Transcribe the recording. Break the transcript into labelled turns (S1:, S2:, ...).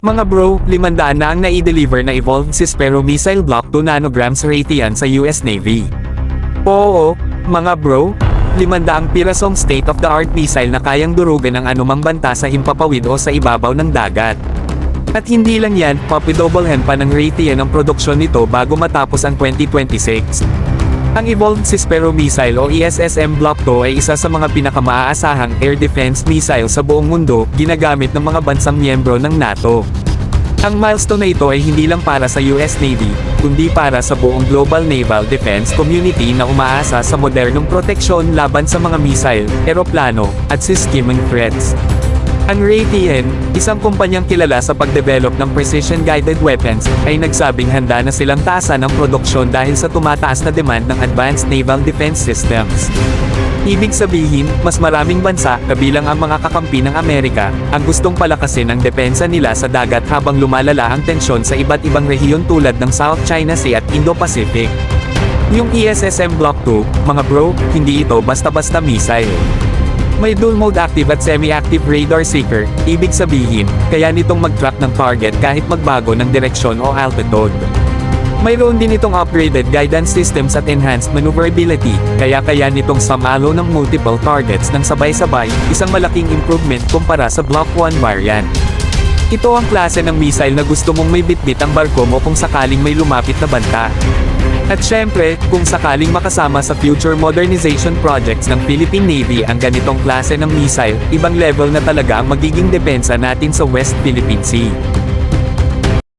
S1: Mga bro, 500 na ang nai-deliver na Evolved Cispero Missile Block 2 nanograms Raytheon sa US Navy. Oo, mga bro, 500 pirasong state-of-the-art missile na kayang durugan ang anumang banta sa himpapawid o sa ibabaw ng dagat. At hindi lang yan, papidoblehan pa ng Raytheon ang produksyon nito bago matapos ang 2026. Ang Evolved Cispero Missile o ESSM Block 2 ay isa sa mga pinakamaasahang air defense missile sa buong mundo, ginagamit ng mga bansang miyembro ng NATO. Ang milestone na ito ay hindi lang para sa US Navy, kundi para sa buong global naval defense community na umaasa sa modernong proteksyon laban sa mga missile, eroplano, at systemic threats. Ang Raytheon, isang kumpanyang kilala sa pagdevelop ng precision-guided weapons, ay nagsabing handa na silang taasan ang produksyon dahil sa tumataas na demand ng advanced naval defense systems. Ibig sabihin, mas maraming bansa, kabilang ang mga kakampi ng Amerika, ang gustong palakasin ang depensa nila sa dagat habang lumalala ang tensyon sa iba't ibang rehiyon tulad ng South China Sea at Indo-Pacific. Yung ESSM Block 2, mga bro, hindi ito basta-basta missile. May dual-mode active at semi-active radar seeker, ibig sabihin, kaya nitong mag-track ng target kahit magbago ng direksyon o altitude. Mayroon din itong upgraded guidance systems at enhanced maneuverability, kaya nitong sumalo ng multiple targets ng sabay-sabay, isang malaking improvement kumpara sa Block 1 variant. Ito ang klase ng missile na gusto mong may bitbit ang barko mo kung sakaling may lumapit na banta. At syempre, kung sakaling makasama sa future modernization projects ng Philippine Navy ang ganitong klase ng missile, ibang level na talaga ang magiging depensa natin sa West Philippine Sea.